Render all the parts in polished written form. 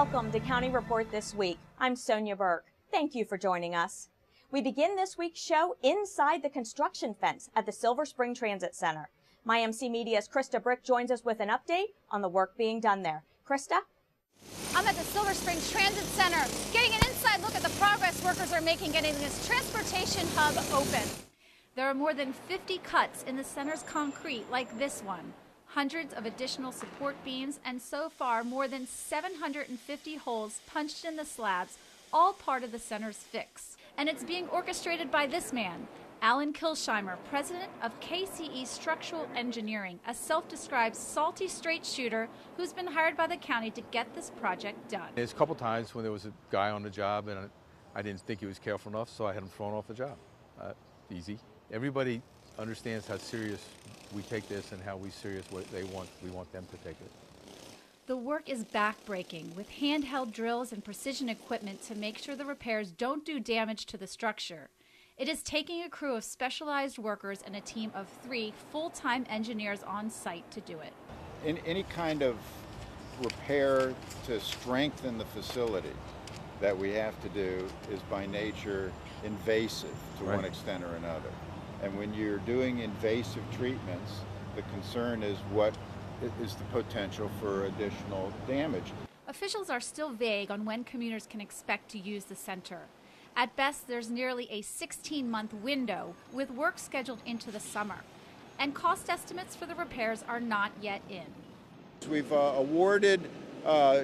Welcome to County Report This Week. I'm Sonia Burke. Thank you for joining us. We begin this week's show inside the construction fence at the Silver Spring Transit Center. MyMC Media's Krista Brick joins us with an update on the work being done there. Krista? I'm at the Silver Spring Transit Center, getting an inside look at the progress workers are making getting this transportation hub open. There are more than 50 cuts in the center's concrete like this one. Hundreds of additional support beams, and so far more than 750 holes punched in the slabs, all part of the center's fix. And it's being orchestrated by this man, Alan Kilsheimer, president of KCE Structural Engineering, a self-described salty straight shooter who's been hired by the county to get this project done. There's a couple times when there was a guy on the job and I didn't think he was careful enough, so I had him thrown off the job. Easy. Everybody understands how serious we take this and how serious what we want them to take it. The work is backbreaking with handheld drills and precision equipment to make sure the repairs don't do damage to the structure. It is taking a crew of specialized workers and a team of 3 full-time engineers on site to do it. In any kind of repair to strengthen the facility that we have to do is by nature invasive to one extent or another. And when you're doing invasive treatments, the concern is what is the potential for additional damage. Officials are still vague on when commuters can expect to use the center. At best, there's nearly a 16-month window with work scheduled into the summer. And cost estimates for the repairs are not yet in. We've awarded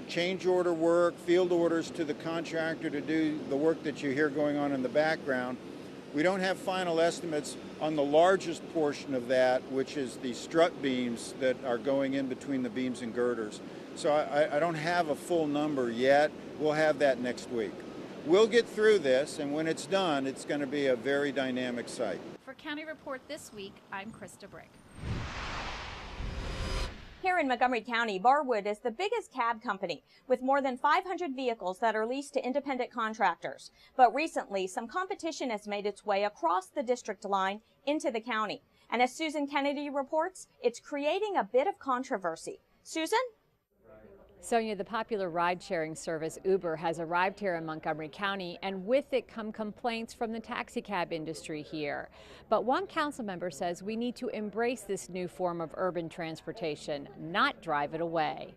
change order work, field orders to the contractor to do the work that you hear going on in the background. We don't have final estimates on the largest portion of that, which is the strut beams that are going in between the beams and girders. So I don't have a full number yet. We'll have that next week. We'll get through this, and when it's done, it's going to be a very dynamic site. For County Report This Week, I'm Krista Brick. Here in Montgomery County, Barwood is the biggest cab company with more than 500 vehicles that are leased to independent contractors. But recently, some competition has made its way across the district line into the county. And as Susan Kennedy reports, it's creating a bit of controversy. Susan? Sonia, the popular ride-sharing service Uber has arrived here in Montgomery County, and with it come complaints from the taxicab industry here. But one council member says we need to embrace this new form of urban transportation, not drive it away.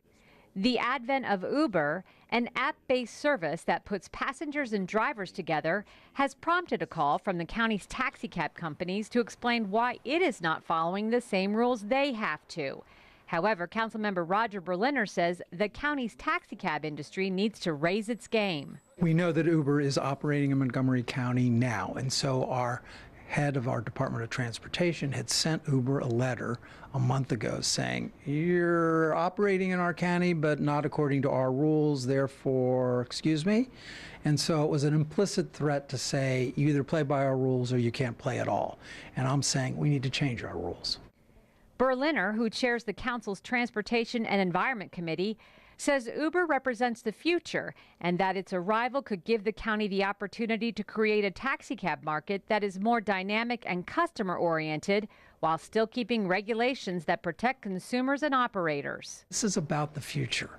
The advent of Uber, an app-based service that puts passengers and drivers together, has prompted a call from the county's taxicab companies to explain why it is not following the same rules they have to. However, Councilmember Roger Berliner says the county's taxicab industry needs to raise its game. We know that Uber is operating in Montgomery County now, and so our head of our Department of Transportation had sent Uber a letter a month ago saying, you're operating in our county, but not according to our rules, therefore, excuse me. And so it was an implicit threat to say, you either play by our rules or you can't play at all. And I'm saying we need to change our rules. Berliner, who chairs the council's Transportation and Environment Committee, says Uber represents the future and that its arrival could give the county the opportunity to create a taxicab market that is more dynamic and customer-oriented while still keeping regulations that protect consumers and operators. This is about the future.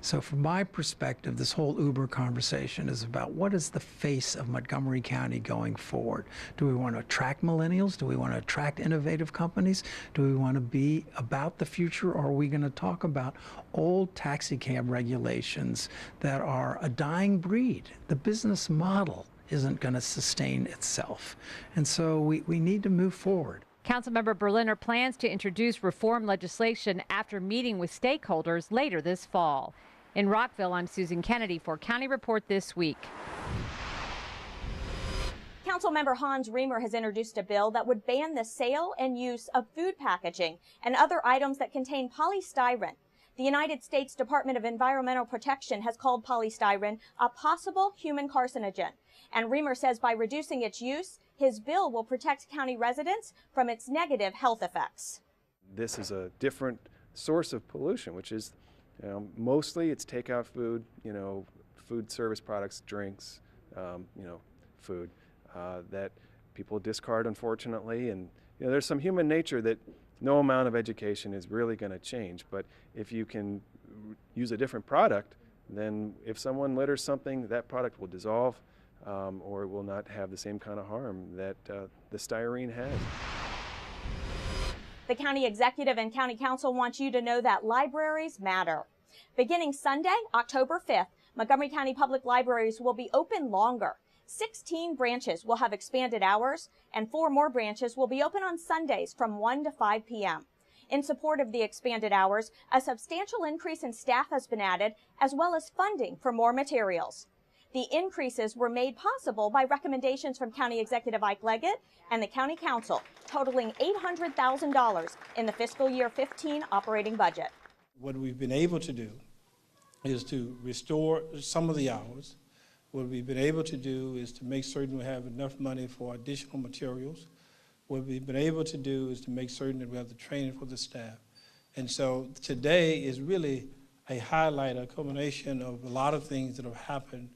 So from my perspective, this whole Uber conversation is about what is the face of Montgomery County going forward. Do we want to attract millennials? Do we want to attract innovative companies? Do we want to be about the future, or are we going to talk about old taxicab regulations that are a dying breed? The business model isn't going to sustain itself. And so we need to move forward. Councilmember Berliner plans to introduce reform legislation after meeting with stakeholders later this fall. In Rockville, I'm Susan Kennedy for County Report This Week. Councilmember Hans Remer has introduced a bill that would ban the sale and use of food packaging and other items that contain polystyrene. The United States Department of Environmental Protection has called polystyrene a possible human carcinogen. And Remer says by reducing its use, his bill will protect county residents from its negative health effects. This is a different source of pollution, which is, mostly it's takeout food, food service products, drinks, food that people discard, unfortunately. And there's some human nature that no amount of education is really going to change. But if you can use a different product then if someone litters something, that product will dissolve or it will not have the same kind of harm that the styrene has. The county executive and county council want you to know that libraries matter. Beginning Sunday, October 5th, Montgomery County Public Libraries will be open longer. 16 branches will have expanded hours, and 4 more branches will be open on Sundays from 1 to 5 p.m. In support of the expanded hours, a substantial increase in staff has been added, as well as funding for more materials. The increases were made possible by recommendations from County Executive Ike Leggett and the County Council, totaling $800,000 in the fiscal year 15 operating budget. What we've been able to do is to restore some of the hours. What we've been able to do is to make certain we have enough money for additional materials. What we've been able to do is to make certain that we have the training for the staff. And so today is really a highlight, a culmination of a lot of things that have happened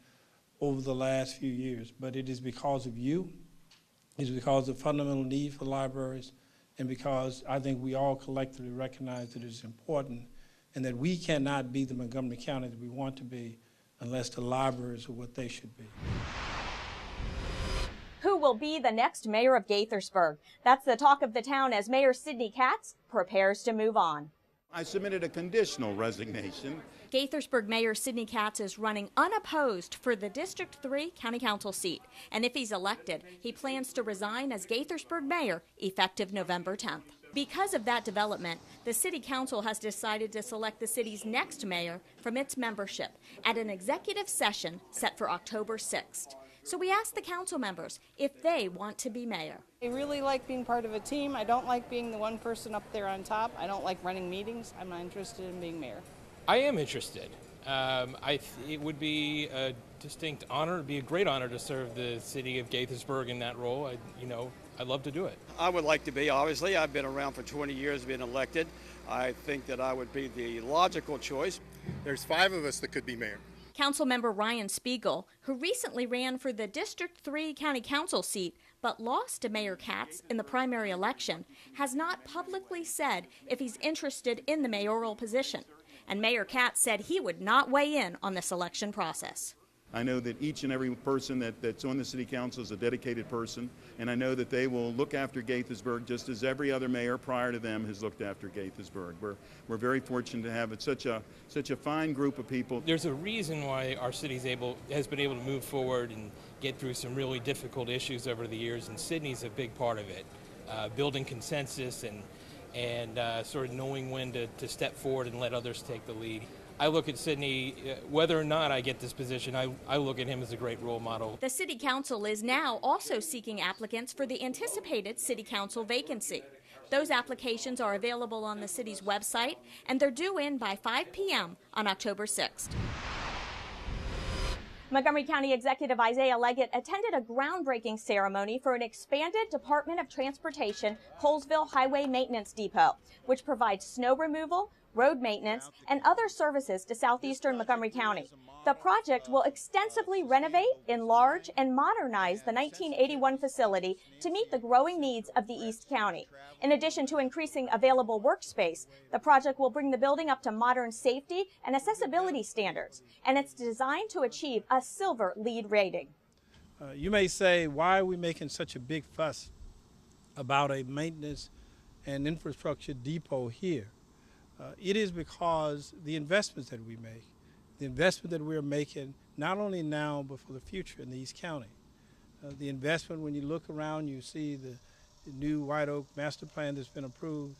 over the last few years. But it is because of you, it's because of the fundamental need for libraries, and because I think we all collectively recognize that it's important and that we cannot be the Montgomery County that we want to be unless the libraries are what they should be. Who will be the next mayor of Gaithersburg? That's the talk of the town as Mayor Sidney Katz prepares to move on. I submitted a conditional resignation. Gaithersburg Mayor Sidney Katz is running unopposed for the District 3 County Council seat. And if he's elected, he plans to resign as Gaithersburg mayor effective November 10th. Because of that development, the City Council has decided to select the city's next mayor from its membership at an executive session set for October 6th. So we asked the council members if they want to be mayor. I really like being part of a team. I don't like being the one person up there on top. I don't like running meetings. I'm not interested in being mayor. I am interested. It would be a distinct honor, it'd be a great honor to serve the city of Gaithersburg in that role. I'd love to do it. I would like to be, obviously. I've been around for 20 years being elected. I think that I would be the logical choice. There's 5 of us that could be mayor. Councilmember Ryan Spiegel, who recently ran for the District 3 County Council seat but lost to Mayor Katz in the primary election, has not publicly said if he's interested in the mayoral position. And Mayor Katz said he would not weigh in on the selection process. I know that each and every person that's on the city council is a dedicated person, and I know that they will look after Gaithersburg just as every other mayor prior to them has looked after Gaithersburg. We're very fortunate to have such a fine group of people. There's a reason why our city has been able to move forward and get through some really difficult issues over the years, and Sydney's a big part of it. Building consensus and sort of knowing when to step forward and let others take the lead. I look at Sidney, whether or not I get this position, I look at him as a great role model. The City Council is now also seeking applicants for the anticipated City Council vacancy. Those applications are available on the city's website, and they're due in by 5 p.m. on October 6th. Montgomery County Executive Isaiah Leggett attended a groundbreaking ceremony for an expanded Department of Transportation Colesville Highway Maintenance Depot, which provides snow removal, road maintenance, and other services to southeastern Montgomery County. The project will extensively renovate, enlarge, and modernize the 1981 facility to meet the growing needs of the East County. In addition to increasing available workspace, the project will bring the building up to modern safety and accessibility standards, and it's designed to achieve a silver LEED rating. You may say, why are we making such a big fuss about a maintenance and infrastructure depot here? It is because the investments that we make, the investment that we're making, not only now but for the future in the East County. The investment, when you look around, you see the new White Oak master plan that's been approved.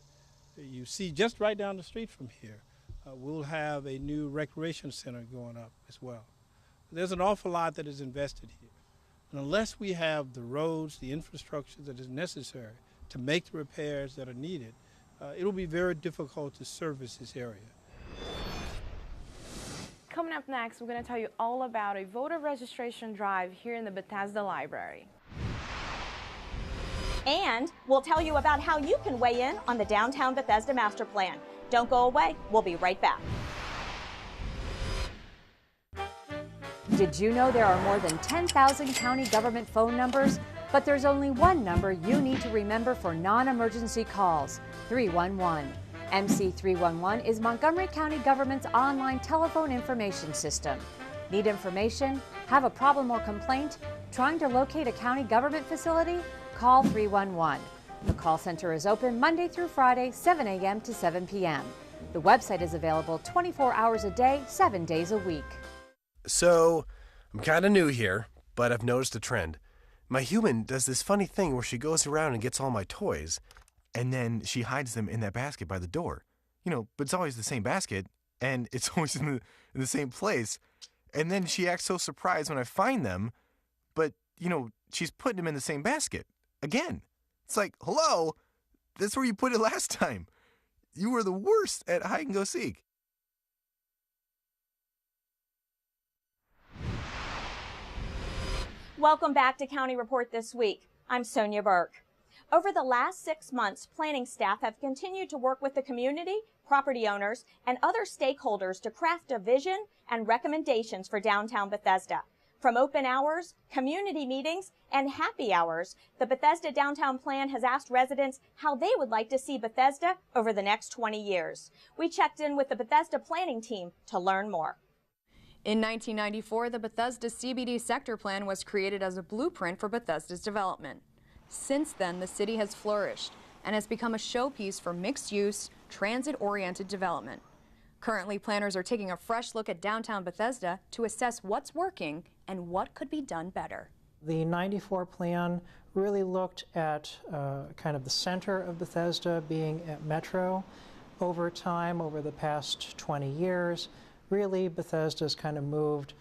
You see just right down the street from here, we'll have a new recreation center going up as well. There's an awful lot that is invested here. And unless we have the roads, the infrastructure that is necessary to make the repairs that are needed, it will be very difficult to service this area. Coming up next, we're going to tell you all about a voter registration drive here in the Bethesda Library. And we'll tell you about how you can weigh in on the Downtown Bethesda Master Plan. Don't go away. We'll be right back. Did you know there are more than 10,000 county government phone numbers? But there's only one number you need to remember for non-emergency calls, 311. MC311 is Montgomery County government's online telephone information system. Need information? Have a problem or complaint? Trying to locate a county government facility? Call 311. The call center is open Monday through Friday, 7 a.m. to 7 p.m. The website is available 24 hours a day, 7 days a week. So, I'm kind of new here, but I've noticed a trend. My human does this funny thing where she goes around and gets all my toys, and then she hides them in that basket by the door. But it's always the same basket, and it's always in the same place. And then she acts so surprised when I find them, but, she's putting them in the same basket again. It's like, hello, that's where you put it last time. You were the worst at hide and go seek. Welcome back to County Report This Week. I'm Sonia Burke. Over the last 6 months, planning staff have continued to work with the community, property owners, and other stakeholders to craft a vision and recommendations for downtown Bethesda. From open hours, community meetings, and happy hours, the Bethesda Downtown Plan has asked residents how they would like to see Bethesda over the next 20 years. We checked in with the Bethesda planning team to learn more. In 1994, the Bethesda CBD Sector Plan was created as a blueprint for Bethesda's development. Since then, the city has flourished and has become a showpiece for mixed-use, transit-oriented development. Currently, planners are taking a fresh look at downtown Bethesda to assess what's working and what could be done better. The 94 plan really looked at kind of the center of Bethesda being at Metro. Over time, over the past 20 years, really Bethesda's kind of moved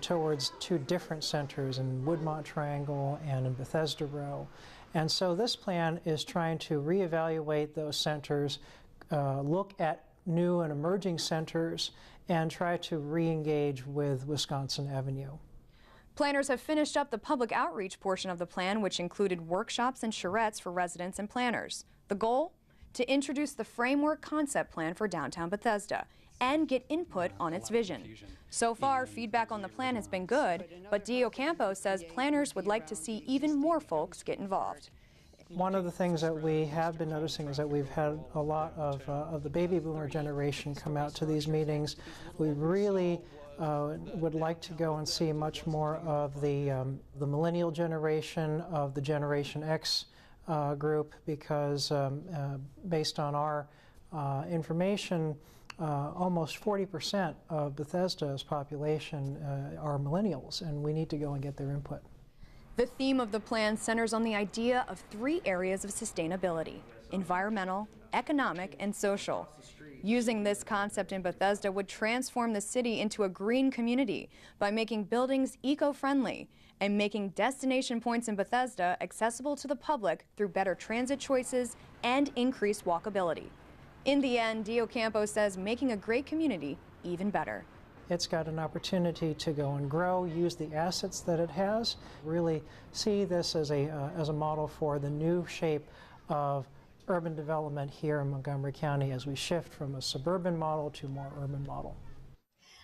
towards two different centers in Woodmont Triangle and in Bethesda Row. And so this plan is trying to reevaluate those centers, look at new and emerging centers, and try to re-engage with Wisconsin Avenue. Planners have finished up the public outreach portion of the plan, which included workshops and charrettes for residents and planners. The goal? To introduce the framework concept plan for downtown Bethesda and get input on its vision. So far, feedback on the plan has been good, but D'Ocampo says planners would like to see even more folks get involved. One of the things that we have been noticing is that we've had a lot of the baby boomer generation come out to these meetings. We really would like to go and see much more of the millennial generation, of the Generation X group, because based on our information, almost 40% of Bethesda's population are millennials, and we need to go and get their input. The theme of the plan centers on the idea of 3 areas of sustainability: environmental, economic, and social. Using this concept in Bethesda would transform the city into a green community by making buildings eco-friendly and making destination points in Bethesda accessible to the public through better transit choices and increased walkability. In the end, D'Ocampo says making a great community even better. It's got an opportunity to go and grow, use the assets that it has, really see this as a model for the new shape of urban development here in Montgomery County as we shift from a suburban model to a more urban model.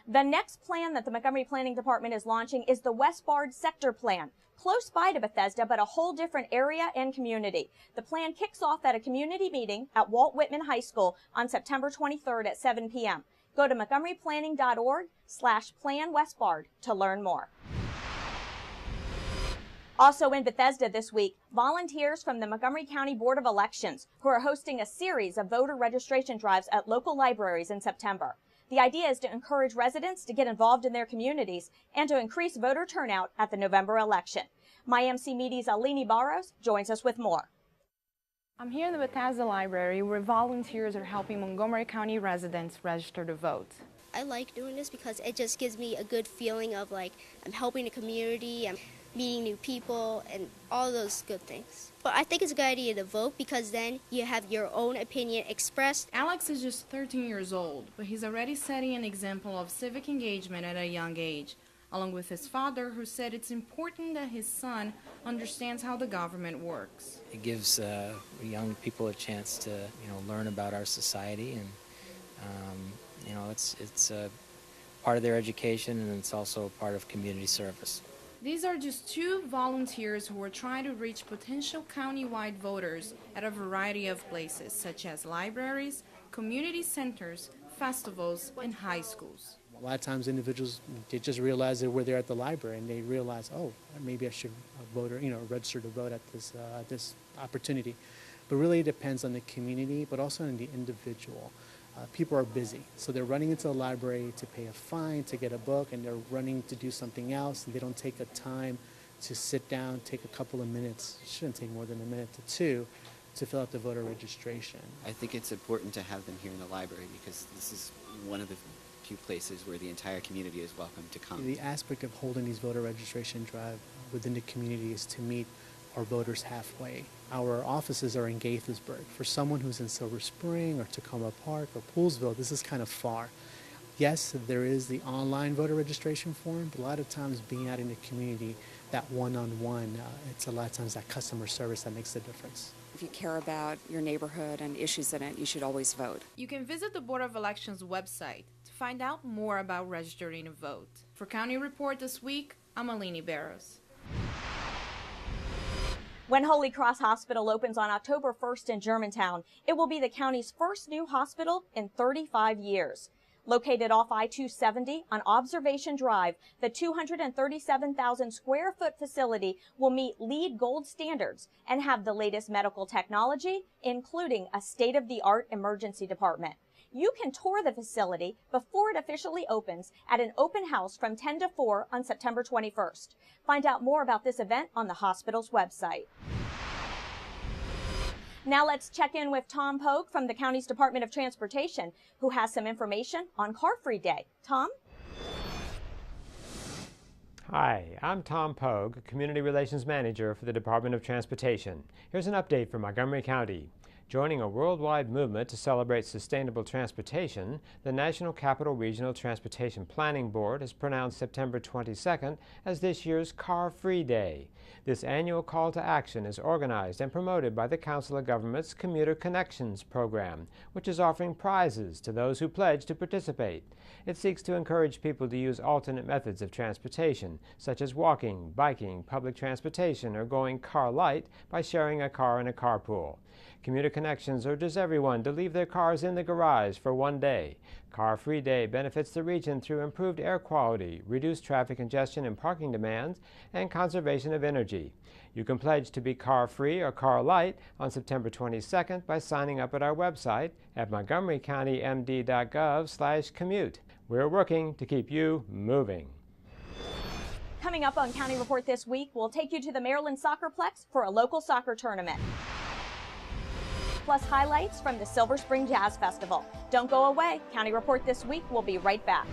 The next plan that the Montgomery Planning Department is launching is the West Bard Sector Plan, close by to Bethesda, but a whole different area and community. The plan kicks off at a community meeting at Walt Whitman High School on September 23rd at 7 p.m. Go to montgomeryplanning.org/planwestbard to learn more. Also in Bethesda this week, volunteers from the Montgomery County Board of Elections who are hosting a series of voter registration drives at local libraries in September. The idea is to encourage residents to get involved in their communities and to increase voter turnout at the November election. MyMC Media's Alini Barros joins us with more. I'm here in the Bethesda Library where volunteers are helping Montgomery County residents register to vote. I like doing this because it just gives me a good feeling of like I'm helping the community, I'm meeting new people, and all those good things. But I think it's a good idea to vote because then you have your own opinion expressed. Alex is just 13 years old, but he's already setting an example of civic engagement at a young age, along with his father, who said it's important that his son understands how the government works. It gives young people a chance to, learn about our society, and it's part of their education, and it's also part of community service. These are just 2 volunteers who are trying to reach potential countywide voters at a variety of places, such as libraries, community centers, festivals, and high schools. A lot of times individuals, they just realize that we're there at the library and they realize, oh, maybe I should vote or, register to vote at this opportunity. But really it depends on the community, but also on the individual. People are busy, so they're running into the library to pay a fine, to get a book, and they're running to do something else, and they don't take the time to sit down, take a couple of minutes, it shouldn't take more than a minute to 2, to fill out the voter registration. I think it's important to have them here in the library because this is one of the few places where the entire community is welcome to come. The aspect of holding these voter registration drive within the community is to meet our voters halfway. Our offices are in Gaithersburg. For someone who's in Silver Spring or Tacoma Park or Poolsville, this is kind of far. Yes, there is the online voter registration form, but a lot of times being out in the community, that one-on-one, it's a lot of times that customer service that makes the difference. If you care about your neighborhood and issues in it, you should always vote. You can visit the Board of Elections website to find out more about registering to vote. For County Report this week, I'm Alini Barros. When Holy Cross Hospital opens on October 1st in Germantown, it will be the county's first new hospital in 35 years. Located off I-270 on Observation Drive, the 237,000 square foot facility will meet LEED Gold standards and have the latest medical technology, including a state-of-the-art emergency department. You can tour the facility before it officially opens at an open house from 10 to 4 on September 21st. Find out more about this event on the hospital's website. Now let's check in with Tom Pogue from the county's Department of Transportation, who has some information on Car Free Day. Tom? Hi, I'm Tom Pogue, Community Relations Manager for the Department of Transportation. Here's an update from Montgomery County. Joining a worldwide movement to celebrate sustainable transportation, the National Capital Regional Transportation Planning Board has pronounced September 22nd as this year's Car Free Day. This annual call to action is organized and promoted by the Council of Governments Commuter Connections program, which is offering prizes to those who pledge to participate. It seeks to encourage people to use alternate methods of transportation, such as walking, biking, public transportation, or going car light by sharing a car in a carpool. Commuter Connections urges everyone to leave their cars in the garage for one day. Car Free Day benefits the region through improved air quality, reduced traffic congestion and parking demands, and conservation of energy. You can pledge to be car-free or car-light on September 22nd by signing up at our website at montgomerycountymd.gov/commute. We're working to keep you moving. Coming up on County Report this week, we'll take you to the Maryland Soccerplex for a local soccer tournament. Plus highlights from the Silver Spring Jazz Festival. Don't go away. County Report this week. We'll be right back.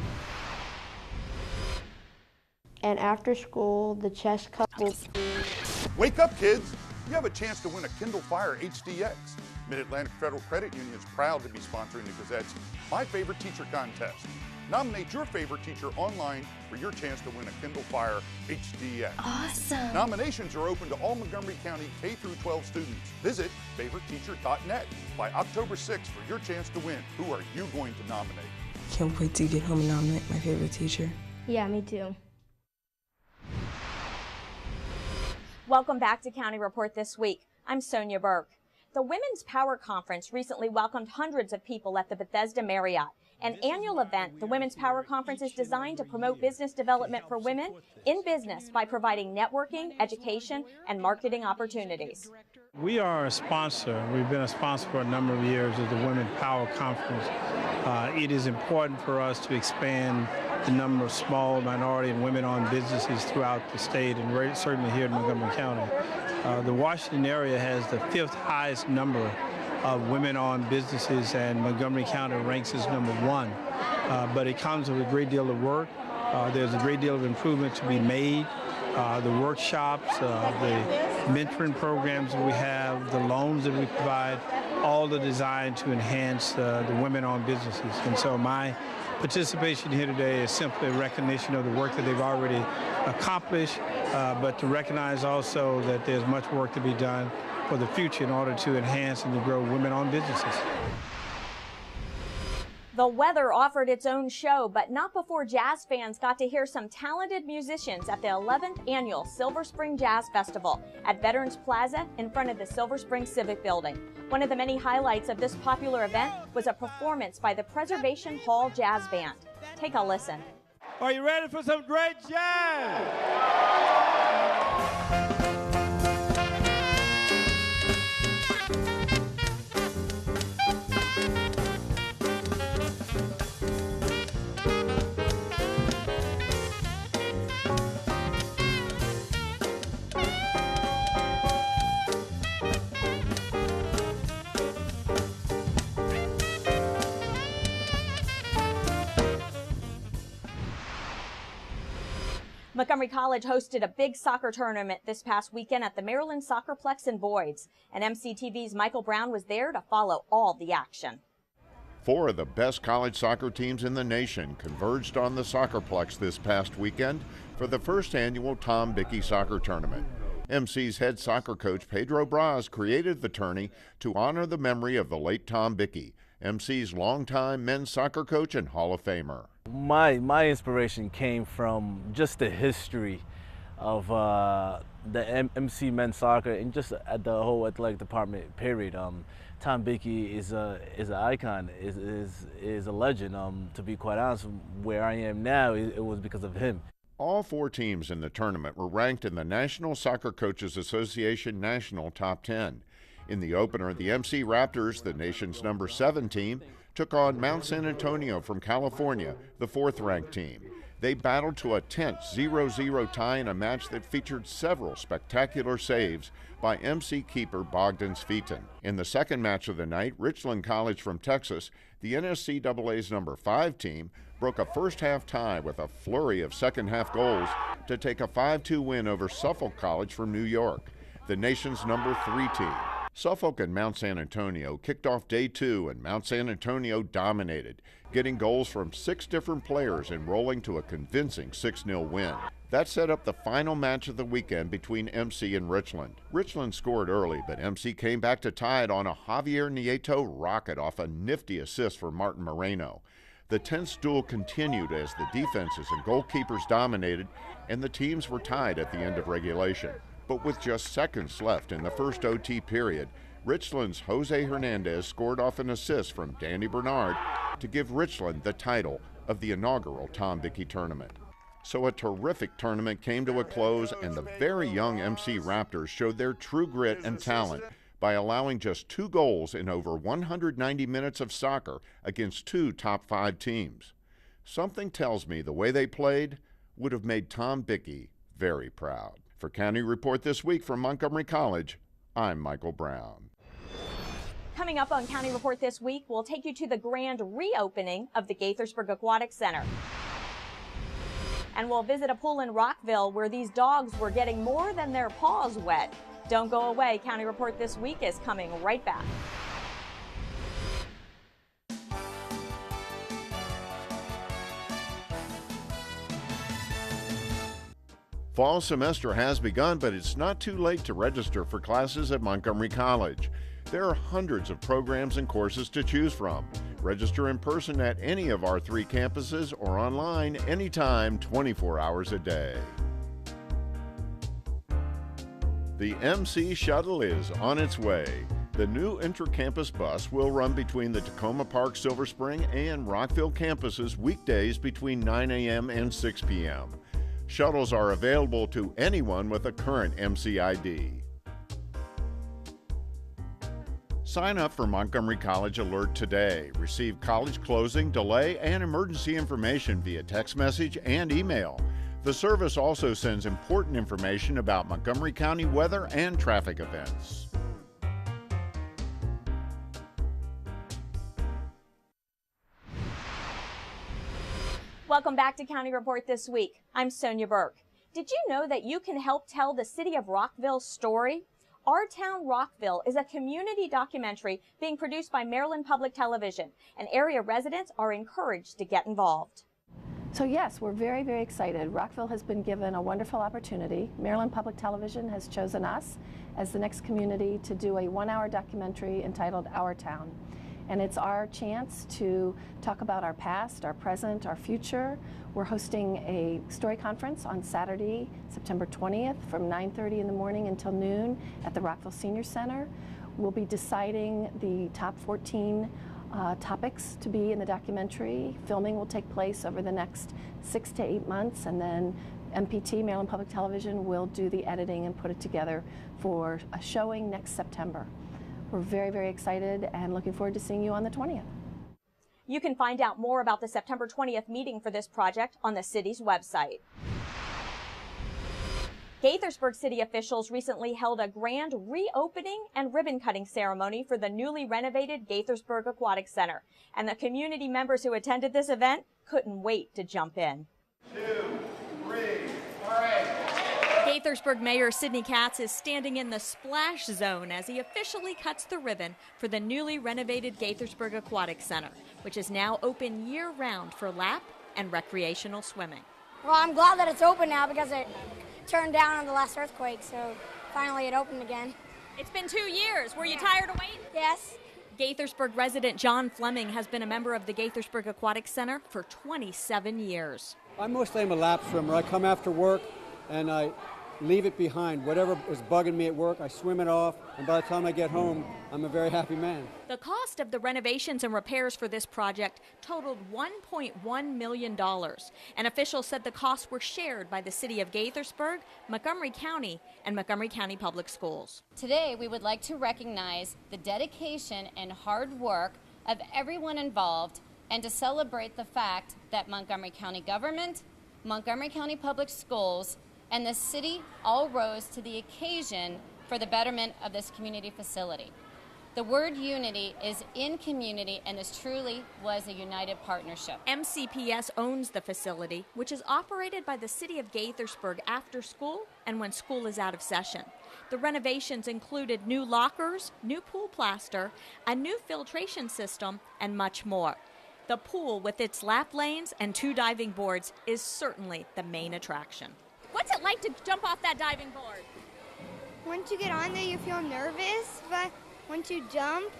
And after school, the chess couple. Wake up, kids! You have a chance to win a Kindle Fire HDX. Mid-Atlantic Federal Credit Union is proud to be sponsoring the Gazette's My Favorite Teacher contest. Nominate your favorite teacher online for your chance to win a Kindle Fire HDX. Awesome! Nominations are open to all Montgomery County K-12 students. Visit favoriteteacher.net by October 6th for your chance to win. Who are you going to nominate? Can't wait to get home and nominate my favorite teacher. Yeah, me too. Welcome back to County Report this week. I'm Sonia Burke. The Women's Power Conference recently welcomed hundreds of people at the Bethesda Marriott. An annual event, the Women's Power Conference is designed to promote business development for women in business by providing networking, education, and marketing opportunities. We are a sponsor. We've been a sponsor for a number of years of the Women's Power Conference. It is important for us to expand the number of small, minority, and women-owned businesses throughout the state, and certainly here in Montgomery County. The Washington area has the 5th highest number of women-owned businesses, and Montgomery County ranks as number 1. But it comes with a great deal of work. There's a great deal of improvement to be made. The workshops, the mentoring programs that we have, the loans that we provide, all are designed to enhance the women-owned businesses. And so my participation here today is simply a recognition of the work that they've already accomplished, but to recognize also that there's much work to be done for the future in order to enhance and to grow women-owned businesses. The weather offered its own show, but not before jazz fans got to hear some talented musicians at the 11th annual Silver Spring Jazz Festival at Veterans Plaza in front of the Silver Spring Civic Building. One of the many highlights of this popular event was a performance by the Preservation Hall Jazz Band. Take a listen. Are you ready for some great jazz? Montgomery College hosted a big soccer tournament this past weekend at the Maryland Soccerplex in Boyd's, and MCTV's Michael Brown was there to follow all the action. 4 of the best college soccer teams in the nation converged on the Soccerplex this past weekend for the first annual Tom Bickey Soccer Tournament. MC's head soccer coach Pedro Braz created the tourney to honor the memory of the late Tom Bickey, MC's longtime men's soccer coach and Hall of Famer. My inspiration came from just the history of the MC men's soccer and just at the whole athletic department period. Tom Bickey is an icon, is a legend. To be quite honest, where I am now, it was because of him. All 4 teams in the tournament were ranked in the National Soccer Coaches Association National Top 10. In the opener, the MC Raptors, the nation's number 7 team, took on Mount San Antonio from California, the 4th-ranked team. They battled to a tense 0-0 tie in a match that featured several spectacular saves by MC keeper Bogdan Svitin. In the second match of the night, Richland College from Texas, the NSCAA's number 5 team, broke a first-half tie with a flurry of second-half goals to take a 5-2 win over Suffolk College from New York, the nation's number 3 team. Suffolk and Mount San Antonio kicked off day 2, and Mount San Antonio dominated, getting goals from 6 different players and rolling to a convincing 6-0 win. That set up the final match of the weekend between MC and Richland. Richland scored early, but MC came back to tie it on a Javier Nieto rocket off a nifty assist for Martin Moreno. The tense duel continued as the defenses and goalkeepers dominated, and the teams were tied at the end of regulation. But with just seconds left in the first OT period, Richland's Jose Hernandez scored off an assist from Danny Bernard to give Richland the title of the inaugural Tom Bickey tournament. So a terrific tournament came to a close, and the very young MC Raptors showed their true grit and talent by allowing just 2 goals in over 190 minutes of soccer against 2 top 5 teams. Something tells me the way they played would have made Tom Bickey very proud. For County Report This Week from Montgomery College, I'm Michael Brown. Coming up on County Report This Week, we'll take you to the grand reopening of the Gaithersburg Aquatic Center. And we'll visit a pool in Rockville where these dogs were getting more than their paws wet. Don't go away. County Report This Week is coming right back. Fall semester has begun, but it's not too late to register for classes at Montgomery College. There are hundreds of programs and courses to choose from. Register in person at any of our 3 campuses or online anytime, 24 hours a day. The MC Shuttle is on its way. The new intra-campus bus will run between the Tacoma Park, Silver Spring, and Rockville campuses weekdays between 9 a.m. and 6 p.m. Shuttles are available to anyone with a current MC ID. Sign up for Montgomery College Alert today. Receive college closing, delay, and emergency information via text message and email. The service also sends important information about Montgomery County weather and traffic events. Welcome back to County Report This Week. I'm Sonia Burke. Did you know that you can help tell the city of Rockville's story? Our Town Rockville is a community documentary being produced by Maryland Public Television, and area residents are encouraged to get involved. So yes, we're very, very excited. Rockville has been given a wonderful opportunity. Maryland Public Television has chosen us as the next community to do a 1-hour documentary entitled Our Town. and it's our chance to talk about our past, our present, our future. We're hosting a story conference on Saturday, September 20th from 9:30 in the morning until noon at the Rockville Senior Center. We'll be deciding the top 14 topics to be in the documentary. Filming will take place over the next 6 to 8 months, and then MPT, Maryland Public Television, will do the editing and put it together for a showing next September. We're very, very excited and looking forward to seeing you on the 20th. You can find out more about the September 20th meeting for this project on the city's website. Gaithersburg city officials recently held a grand reopening and ribbon-cutting ceremony for the newly renovated Gaithersburg Aquatic Center, and the community members who attended this event couldn't wait to jump in. 2, 3, all right. Gaithersburg Mayor Sidney Katz is standing in the splash zone as he officially cuts the ribbon for the newly renovated Gaithersburg Aquatic Center, which is now open year-round for lap and recreational swimming. Well, I'm glad that it's open now because it turned down on the last earthquake, so finally it opened again. It's been 2 years. Were you tired of waiting? Yes. Gaithersburg resident John Fleming has been a member of the Gaithersburg Aquatic Center for 27 years. I mostly am a lap swimmer. I come after work and I leave it behind. Whatever is bugging me at work, I swim it off, and by the time I get home, I'm a very happy man. The cost of the renovations and repairs for this project totaled $1.1 million, and officials said the costs were shared by the city of Gaithersburg, Montgomery County, and Montgomery County Public Schools. Today, we would like to recognize the dedication and hard work of everyone involved and to celebrate the fact that Montgomery County government, Montgomery County Public Schools, and the city all rose to the occasion for the betterment of this community facility. The word unity is in community, and this truly was a united partnership. MCPS owns the facility, which is operated by the city of Gaithersburg after school and when school is out of session. The renovations included new lockers, new pool plaster, a new filtration system, and much more. The pool with its lap lanes and 2 diving boards is certainly the main attraction. What's it like to jump off that diving board? Once you get on there, you feel nervous, but once you jump,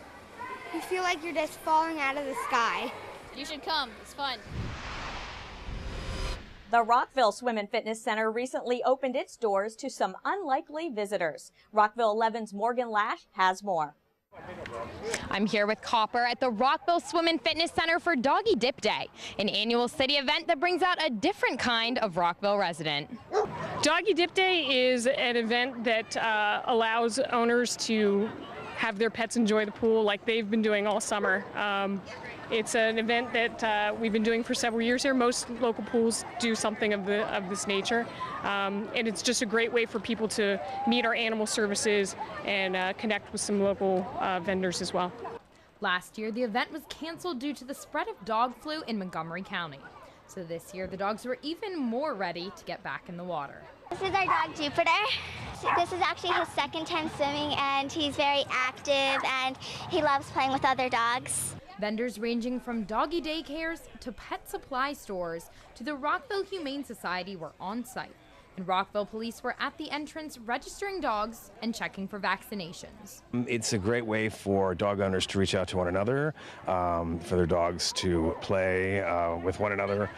you feel like you're just falling out of the sky. You should come. It's fun. The Rockville Swim and Fitness Center recently opened its doors to some unlikely visitors. Rockville 11's Morgan Lash has more. I'm here with Copper at the Rockville Swim and Fitness Center for Doggy Dip Day, an annual city event that brings out a different kind of Rockville resident. Doggy Dip Day is an event that allows owners to have their pets enjoy the pool like they've been doing all summer. It's an event that we've been doing for several years here. Most local pools do something of this nature, and it's just a great way for people to meet our animal services and connect with some local vendors as well. Last year, the event was canceled due to the spread of dog flu in Montgomery County. So this year, the dogs were even more ready to get back in the water. This is our dog Jupiter. This is actually his second time swimming, and he's very active and he loves playing with other dogs. Vendors ranging from doggy daycares to pet supply stores to the Rockville Humane Society were on site, and Rockville police were at the entrance registering dogs and checking for vaccinations. It's a great way for dog owners to reach out to one another, for their dogs to play with one another.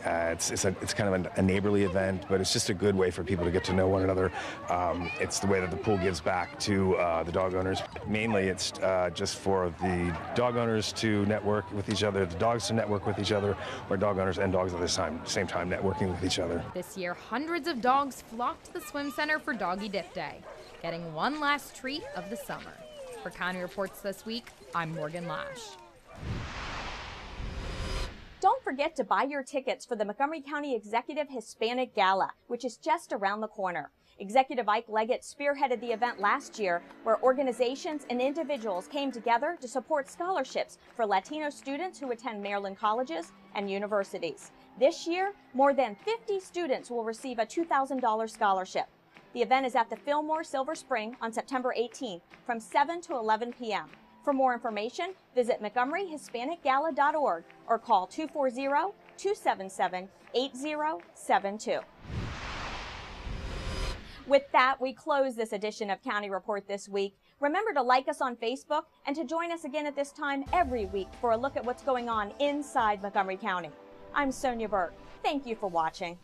It's kind of a neighborly event, but it's just a good way for people to get to know one another. It's the way that the pool gives back to the dog owners. Mainly it's just for the dog owners to network with each other, the dogs to network with each other, or dog owners and dogs at the same time networking with each other. This year, hundreds of dogs flocked to the swim center for Doggy Dip Day, getting one last treat of the summer. For County Reports This Week, I'm Morgan Lash. Don't forget to buy your tickets for the Montgomery County Executive Hispanic Gala, which is just around the corner. Executive Ike Leggett spearheaded the event last year, where organizations and individuals came together to support scholarships for Latino students who attend Maryland colleges and universities. This year, more than 50 students will receive a $2,000 scholarship. The event is at the Fillmore Silver Spring on September 18th from 7 to 11 p.m. For more information, visit MontgomeryHispanicGala.org or call 240-277-8072. With that, we close this edition of County Report This Week. Remember to like us on Facebook and to join us again at this time every week for a look at what's going on inside Montgomery County. I'm Sonia Burke. Thank you for watching.